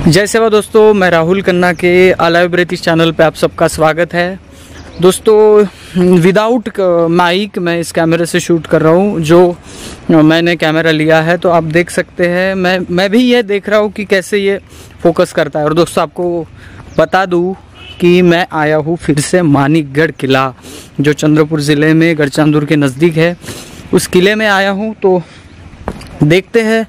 जय सेवा दोस्तों, मैं राहुल खन्ना के अलाइव ब्रीथ चैनल पे आप सबका स्वागत है। दोस्तों, विदाउट माइक मैं इस कैमरे से शूट कर रहा हूँ। जो मैंने कैमरा लिया है तो आप देख सकते हैं, मैं भी ये देख रहा हूँ कि कैसे ये फोकस करता है। और दोस्तों, आपको बता दूँ कि मैं आया हूँ फिर से मानिकगढ़ किला, जो चंद्रपुर ज़िले में गढ़चांदूर के नज़दीक है। उस किले में आया हूँ तो देखते हैं।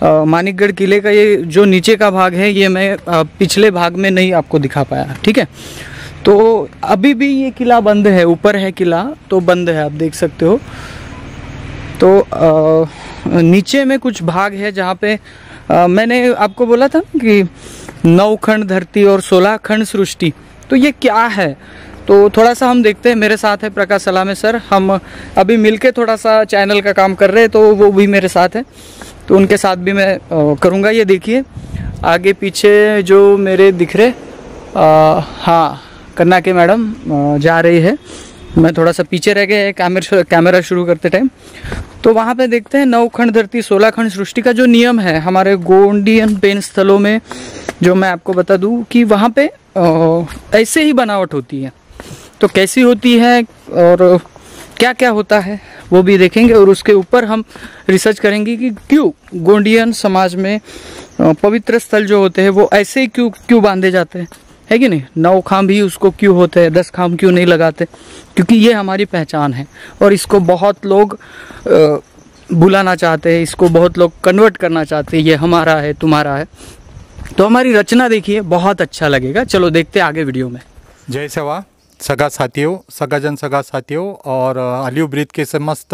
मानिकगढ़ किले का ये जो नीचे का भाग है, ये मैं पिछले भाग में नहीं आपको दिखा पाया, ठीक है। तो अभी भी ये किला बंद है, ऊपर है किला तो बंद है, आप देख सकते हो। तो नीचे में कुछ भाग है जहाँ पे मैंने आपको बोला था कि 9 खंड धरती और 16 खंड सृष्टि, तो ये क्या है तो थोड़ा सा हम देखते हैं। मेरे साथ है प्रकाश सलामे सर, हम अभी मिलके थोड़ा सा चैनल का काम कर रहे हैं, तो वो भी मेरे साथ है, तो उनके साथ भी मैं करूँगा। ये देखिए आगे पीछे जो मेरे दिख रहे, हाँ, कन्ना के मैडम जा रही है। मैं थोड़ा सा पीछे रह गए कैमरा शुरू करते टाइम। तो वहाँ पे देखते हैं 9 खंड धरती 16 खंड सृष्टि का जो नियम है हमारे गोंडियन पेन स्थलों में, जो मैं आपको बता दूँ कि वहाँ पे ऐसे ही बनावट होती है। तो कैसी होती है और क्या क्या होता है वो भी देखेंगे, और उसके ऊपर हम रिसर्च करेंगे कि क्यों गोंडियन समाज में पवित्र स्थल जो होते हैं वो ऐसे ही क्यों बांधे जाते हैं, है कि नहीं। 9 खाम भी उसको क्यों होते हैं, 10 खाम क्यों नहीं लगाते, क्योंकि ये हमारी पहचान है। और इसको बहुत लोग बुलाना चाहते हैं, इसको बहुत लोग कन्वर्ट करना चाहते हैं, ये हमारा है तुम्हारा है। तो हमारी रचना देखिए, बहुत अच्छा लगेगा। चलो देखते हैं आगे वीडियो में। जय सेवा सगा साथियों, सगा साथियों और अलाइव ब्रीथ के समस्त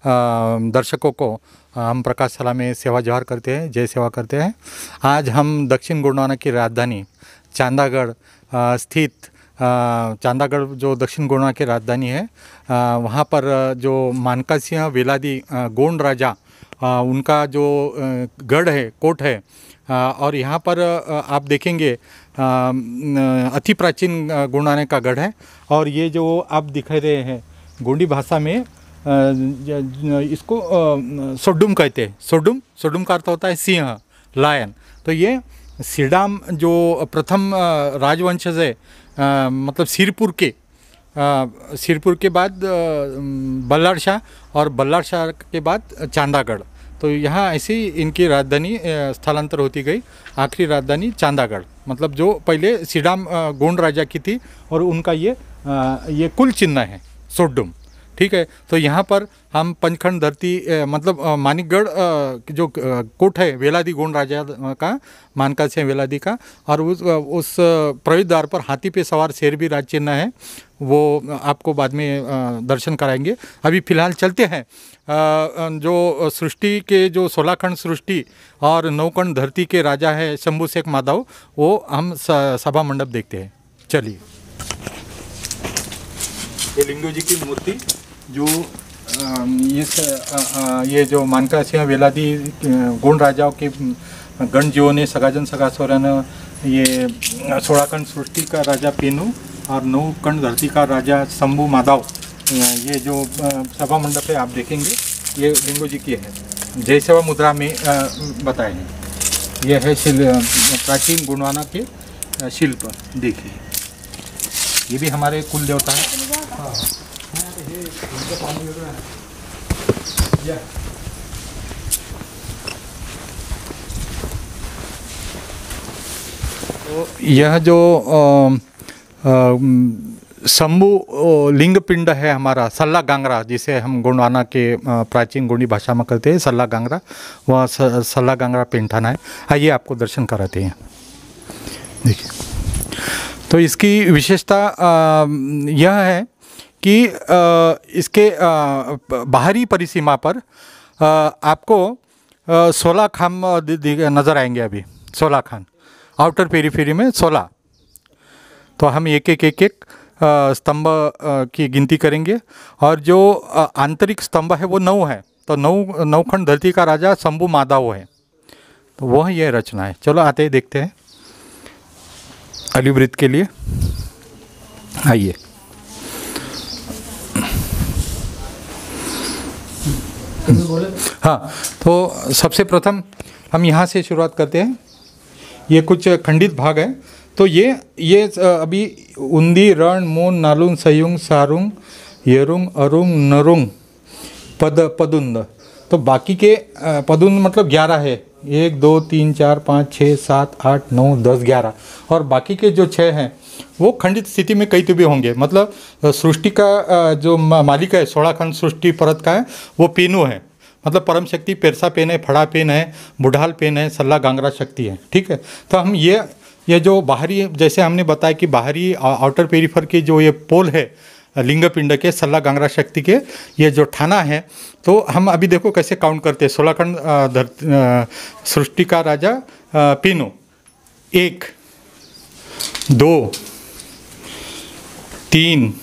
दर्शकों को हम प्रकाश सलामे सेवा जोहार करते हैं, जय सेवा करते हैं। आज हम दक्षिण गोंडवाना की राजधानी चांदागढ़ स्थित चांदागढ़ जो दक्षिण गोंडवाना की राजधानी है, वहाँ पर जो मानका सिंह वेलादी गोंड राजा उनका जो गढ़ है, कोट है, और यहाँ पर आप देखेंगे अति प्राचीन गोंडवाना का गढ़ है। और ये जो आप दिखा रहे हैं गोंडी भाषा में इसको सोडुम कहते हैं। सोडुम का अर्थ होता है सिंह, लायन। तो ये सिडाम जो प्रथम राजवंशज है, मतलब सिरपुर के बाद बल्लार शाह, और बल्लार शाह के बाद चांदागढ़। तो यहाँ ऐसी इनकी राजधानी स्थलांतर होती गई। आखिरी राजधानी चांदागढ़, मतलब जो पहले सिडाम गोंड राजा की थी, और उनका ये कुल चिन्ह है सोडुम, ठीक है। तो यहाँ पर हम पंचखंड धरती मतलब मानिकगढ़ जो कोट है वेलादी गोंड राजा का, मानका सिंह वेलादी का, और उस प्रवेश द्वार पर हाथी पे सवार शेर भी राज चिन्ह है, वो आपको बाद में दर्शन कराएंगे। अभी फ़िलहाल चलते हैं जो सृष्टि के जो 16 खंड सृष्टि और 9 खंड धरती के राजा है शंभू शेख माधव, वो हम सभा मंडप देखते हैं। चलिए, ये लिंगो जी की मूर्ति जो ये जो मानका सिंह वेलादी गोंड राजाओं के गणजीवों ने सगा सोरन, ये 16 खंड सृष्टि का राजा पेनू और 9 खंड धरती का राजा शंभू माधव, ये जो सभा मंडप है आप देखेंगे, ये लिंगो जी की है। जय सेवा मुद्रा में बताए हैं। यह है प्राचीन गोंडवाना के शिल्प, देखिए। ये भी हमारे कुल देवता है। तो यह जो शंभू लिंग पिंड है हमारा, सल्ला गांगरा, जिसे हम गोंडवाना के प्राचीन गोंडी भाषा में कहते हैं सल्ला गांगरा, वह सल्ला गांगरा पेंठाना है। आइए आपको दर्शन कराते हैं। देखिए, तो इसकी विशेषता यह है कि इसके बाहरी परिसीमा पर आपको 16 खान नज़र आएंगे। अभी 16 खान, आउटर पेरीफेरी में 16। तो हम एक स्तंभ की गिनती करेंगे, और जो आंतरिक स्तंभ है वो 9 है। तो 9 खंड धरती का राजा शंभू माधव है, तो वह यह रचना है। चलो आते हैं, देखते हैं अलाइव ब्रीथ के लिए। आइए, हाँ, तो सबसे प्रथम हम यहाँ से शुरुआत करते हैं। ये कुछ खंडित भाग है। तो ये अभी उंदी, रण, मून, नालुंग, सयुंग, सारुंग, येरुंग, अरुंग, नरुंग, पदुंद। तो बाकी के पदुंद मतलब 11 है, 1 2 3 4 5 6 7 8 9 10 11, और बाकी के जो 6 हैं वो खंडित स्थिति में कहीं तो भी होंगे। मतलब सृष्टि का जो मालिक है 16 खंड सृष्टि परत का है वो पीनू है, मतलब परम शक्ति पेरसा पेन है, फड़ा पेन है, बुढ़ाल पेन है, सल्ला गांगरा शक्ति है। ठीक है, तो हम ये जो बाहरी, जैसे हमने बताया कि बाहरी आउटर पेरिफर के जो ये पोल है लिंग पिंड के, सल्ला गांगरा शक्ति के, ये जो ठाना है, तो हम अभी देखो कैसे काउंट करते हैं। 16 खंड सृष्टि का राजा पीनू, 1 2 3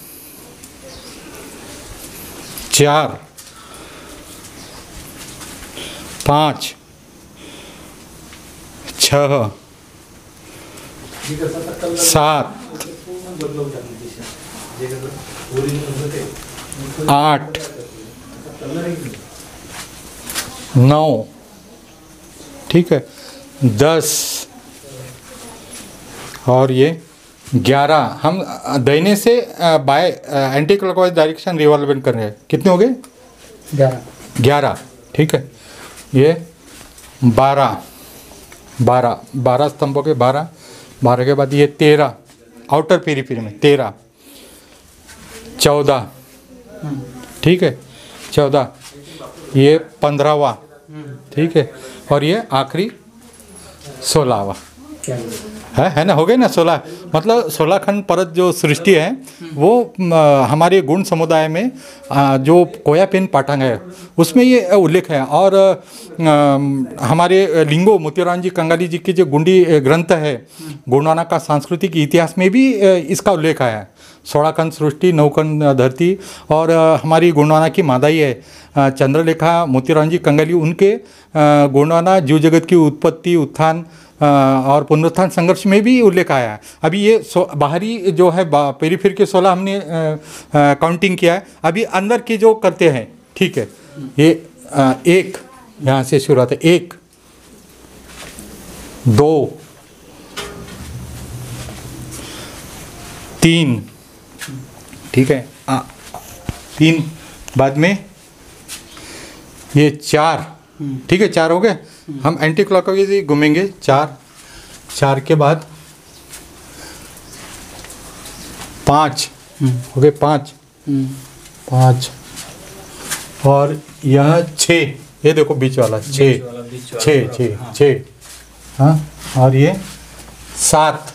4 5 6 7 8 9, ठीक है, 10 और ये 11। हम दाहिने से bye anti clockwise direction revolving कर रहे हैं। कितने हो गए? 11। ठीक है, ये 12 स्तंभों के 12 के बाद ये 13 आउटर पेरीफेरी में 13, 14, ठीक है, 14, ये 15वां, ठीक है, और ये आखिरी 16वां है ना, हो गए ना 16। मतलब 16 खंड परत जो सृष्टि है वो हमारे गुण समुदाय में जो कोया पेन पाठांग है उसमें ये उल्लेख है। और हमारे लिंगो मोतीराम जी कंगाली जी के जो गुंडी ग्रंथ है गुणवाना का सांस्कृतिक इतिहास में भी इसका उल्लेख आया है। 16 खंड सृष्टि, 9 खंड धरती, और हमारी गुणवाना की मादाई है चंद्रलेखा मोतीराम जी कंगाली, उनके गुणवाना जीव जगत की उत्पत्ति, उत्थान और पुनरुत्थान संघर्ष में भी उल्लेख आया है। अभी ये बाहरी जो है पेरीफेर के 16 हमने काउंटिंग किया है। अभी अंदर के जो करते हैं, ठीक है, ये 1 यहाँ से शुरुआत है, 1 2 3, ठीक है, 3 बाद में ये 4, ठीक है, 4 हो गए। हम एंटी क्लॉकवाइज ही घूमेंगे। 4 के बाद 5 हो गए, 5 और यह 6, ये देखो बीच वाला 6, हाँ, और ये 7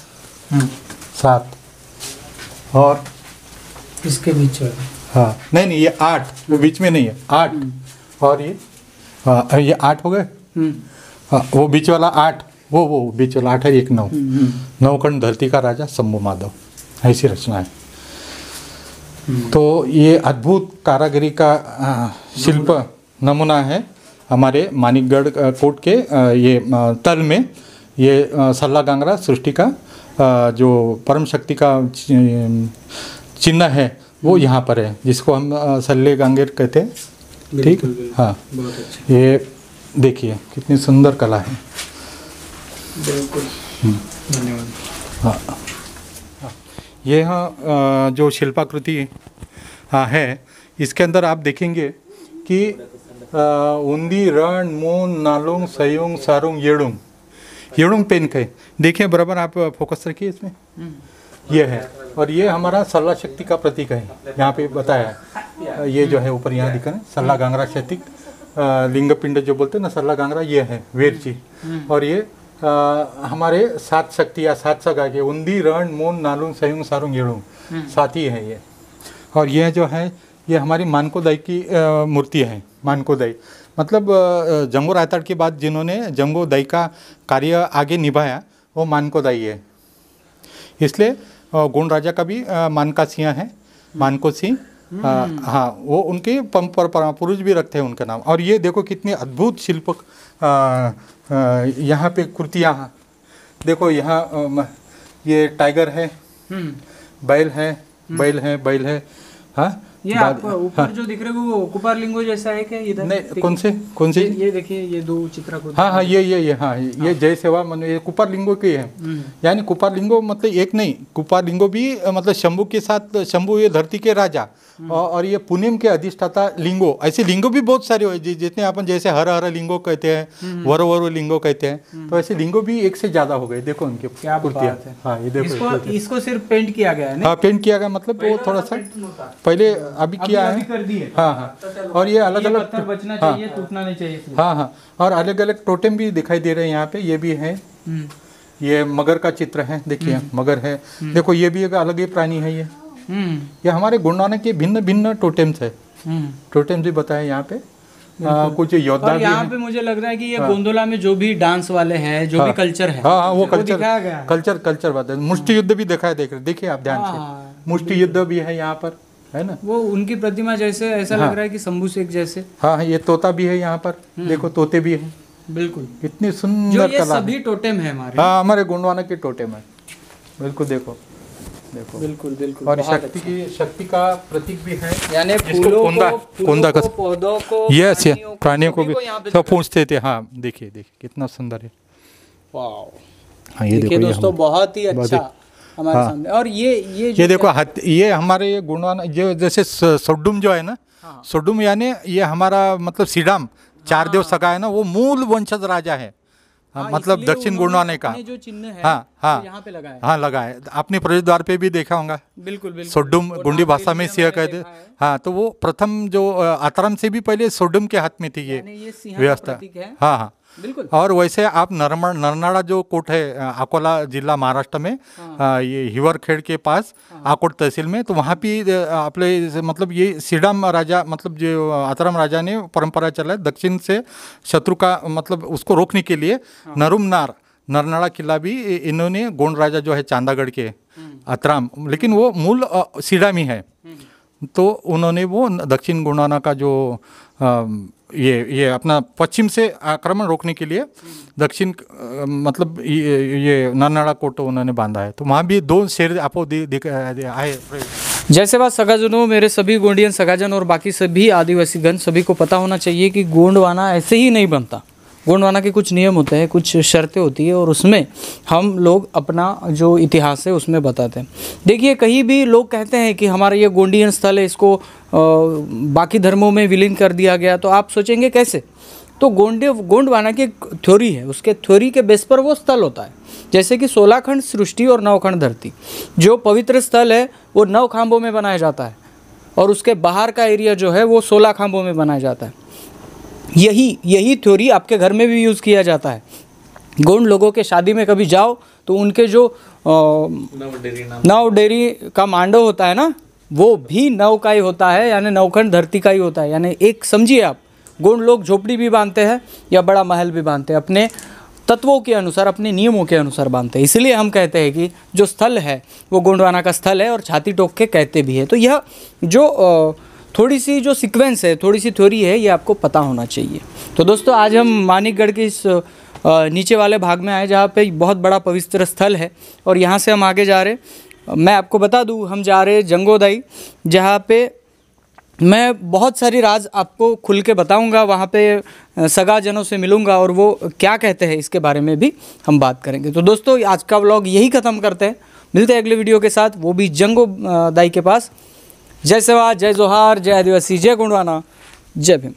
और इसके बीच वाला, हाँ, नहीं ये 8, वो बीच में नहीं है, 8 और ये, हाँ, ये 8 हो गए, हाँ, वो बीच वाला 8, वो बीच वाला 8 है, 1 9, 9 खंड धरती का राजा शंभु माधव, ऐसी रचना है। तो ये अद्भुत कारागिरी का शिल्प नमूना है हमारे मानिकगढ़ कोट के ये तल में। ये सल्ला गांगरा सृष्टि का जो परम शक्ति का चिन्ह है वो यहाँ पर है, जिसको हम सल्ले गांगेर कहते हैं। ठीक, हाँ, ये देखिए कितनी सुंदर कला है। बिल्कुल, धन्यवाद। हाँ, ये हाँ जो शिल्पाकृति है, इसके अंदर आप देखेंगे कि उंदी, रण, मून, नालुंग, सयुंग, सारुंग, येड़ुंग पेन के, देखिए बराबर आप फोकस रखिए इसमें, ये है। और ये हमारा सल्ला शक्ति का प्रतीक है, यहाँ पे बताया है। ये जो है ऊपर यहाँ दिखा है सल्ला गांगरा शक्ति, लिंग पिंड जो बोलते हैं ना, सल्ला गांगरा ये है वेरची। और ये हमारे 7 शक्ति या 7 सगा के उंदी, रण, मून, नालुंग, सयुंग, सारुंग, येड़ुंग, 7 ही है ये। और यह जो है ये हमारी मानकोदाई की मूर्ति है। मानकोदाई मतलब जंगो रायताड़ के बाद जिन्होंने जंगो दाई का कार्य आगे निभाया वो मानकोदाई है। इसलिए गोंड राजा का भी मानका सिंह है, मानको सिंह, हाँ, वो उनके पुरुष भी रखते हैं उनका नाम। और ये देखो कितने अद्भुत शिल्प यहाँ पे कृतियाँ देखो। यहाँ ये टाइगर है, बैल है, हाँ, ये आपको ऊपर जो दिख रहे हैं वो कुपार लिंगो जैसा है क्या इधर? नहीं, कौन से ये देखिए, ये दो चित्राकृति। हाँ हाँ, ये जय सेवा मन ये कुपार लिंगो के है। यानी कुपार लिंगो मतलब एक नहीं, कुपार लिंगो भी मतलब शंभू के साथ, शंभू ये धरती के राजा और ये पुनेम के अधिष्ठाता लिंगो। ऐसे लिंगो भी बहुत सारे हो जितने अपन जैसे हर हर लिंगो कहते हैं, वरो लिंगो कहते हैं, तो ऐसे लिंगो भी एक से ज्यादा हो गए। देखो उनके कुर्तियाँ। हाँ ये देखो, इसको सिर्फ पेंट किया गया है। हाँ पेंट किया गया, मतलब वो थोड़ा सा पहले अभी किया है। हाँ हाँ, और ये अलग अलग पत्थर बचना चाहिए, टूटना नहीं चाहिए। हाँ हाँ, और अलग अलग टोटेम भी दिखाई दे रहे हैं यहाँ पे। ये भी है, ये मगर का चित्र है, देखिए मगर है। देखो ये भी एक अलग ही प्राणी है। ये हमारे गोंडवाना के भिन्न भिन्न टोटेम्स है। टोटेम्स भी बताए यहाँ पे। कुछ योद्धा भी यहाँ पे मुझे लग रहा है कि ये गोंदोला में जो भी डांस वाले हैं, जो भी कल्चर है, हाँ वो कल्चर बात है। मुष्टि युद्ध भी दिखाया, देखिए आप ध्यान से, मुष्टि युद्ध भी है यहाँ पर, है ना। वो उनकी प्रतिमा जैसे ऐसा लग रहा है कि शंभू शेख जैसे। हाँ, ये तोता भी है यहाँ पर, देखो तोते भी है। बिल्कुल, इतनी सुंदर कला। सभी टोटेम है हमारे। हाँ, हमारे गोंडवाना के टोटेम है। बिल्कुल, देखो बिल्कुल। और शक्ति का प्रतीक भी है। यानी कोंदा का पौधों को, यस, प्राणियों को भी सब पूछते थे। हाँ देखिए कितना सुंदर है। वाओ, हाँ ये देखो दोस्तों, बहुत ही अच्छा हमारे सामने। और ये देखो, ये हमारे ये गोंडवाना जो जैसे सोडुम जो है ना, सोडुम यानी ये हमारा मतलब सीडाम चार देव सगा है ना, वो मूल वंशज राजा है। मतलब दक्षिण गोंडवाना का जो चिन्ह है, हाँ यहाँ पे लगा है। हाँ लगा है, आपने प्रवेश द्वार पे भी देखा होगा। बिल्कुल। सोडुम गोंडी भाषा में सिंह कहते। हाँ, तो वो प्रथम जो आतरम से भी पहले सोडुम के हाथ में थी ये व्यवस्था। हाँ हाँ, बिल्कुल। और वैसे आप नरनाड़ा जो कोट है अकोला जिला महाराष्ट्र में, ये हिवरखेड़ के पास आकोट तहसील में, तो वहाँ भी आपले मतलब ये सीडाम राजा, मतलब जो आतरम राजा ने परंपरा चला है दक्षिण से शत्रु का मतलब उसको रोकने के लिए नरनाड़ा किला भी इन्होंने गोंड राजा जो है चांदागढ़ के आतराम, लेकिन वो मूल सीडामी है, तो उन्होंने वो दक्षिण गोंडवाना का जो ये अपना पश्चिम से आक्रमण रोकने के लिए दक्षिण मतलब ये नरनाड़ा कोट उन्होंने बांधा है। तो वहाँ भी दो शेर आपको आए। जैसे बात सगाजनों, मेरे सभी गोंडियन सगाजन और बाकी सभी आदिवासीगण, सभी को पता होना चाहिए कि गोंडवाना ऐसे ही नहीं बनता। गोंडवाना के कुछ नियम होते हैं, कुछ शर्तें होती है, और उसमें हम लोग अपना जो इतिहास है उसमें बताते हैं। देखिए, कहीं भी लोग कहते हैं कि हमारा ये गोंडियन स्थल है, इसको बाकी धर्मों में विलीन कर दिया गया, तो आप सोचेंगे कैसे। तो गोंडवाना की थ्योरी है, उसके थ्योरी के बेस पर वो स्थल होता है। जैसे कि 16 खंड सृष्टि और 9 खंड धरती, जो पवित्र स्थल है वो 9 खांबों में बनाया जाता है, और उसके बाहर का एरिया जो है वो 16 खांबों में बनाया जाता है। यही थ्योरी आपके घर में भी यूज़ किया जाता है। गोंड लोगों के शादी में कभी जाओ तो उनके जो नव डेरी का मांडव होता है ना, वो भी 9 का ही होता है, यानी 9 खंड धरती का ही होता है। यानी एक समझिए आप, गोंड लोग झोपड़ी भी बांधते हैं या बड़ा महल भी बांधते हैं, अपने तत्वों के अनुसार, अपने नियमों के अनुसार बांधते हैं। इसलिए हम कहते हैं कि जो स्थल है वो गोंडवाना का स्थल है, और छाती ठोक के कहते भी है। तो यह जो थोड़ी सी जो सीक्वेंस है, थोड़ी सी थ्योरी है, ये आपको पता होना चाहिए। तो दोस्तों, आज हम मानिकगढ़ के इस नीचे वाले भाग में आए, जहाँ पे बहुत बड़ा पवित्र स्थल है, और यहाँ से हम आगे जा रहे। मैं आपको बता दूँ, हम जा रहे जंगोदाई, जहाँ पे मैं बहुत सारी राज आपको खुल के बताऊंगा। वहाँ पे सगाजनों से मिलूंगा, और वो क्या कहते हैं इसके बारे में भी हम बात करेंगे। तो दोस्तों, आज का व्लॉग यही ख़त्म करते हैं, मिलते हैं अगले वीडियो के साथ, वो भी जंगोदाई के पास। जय सेवा, जय जोहार, जय आदिवासी, जय गोंडवाना, जय भीम।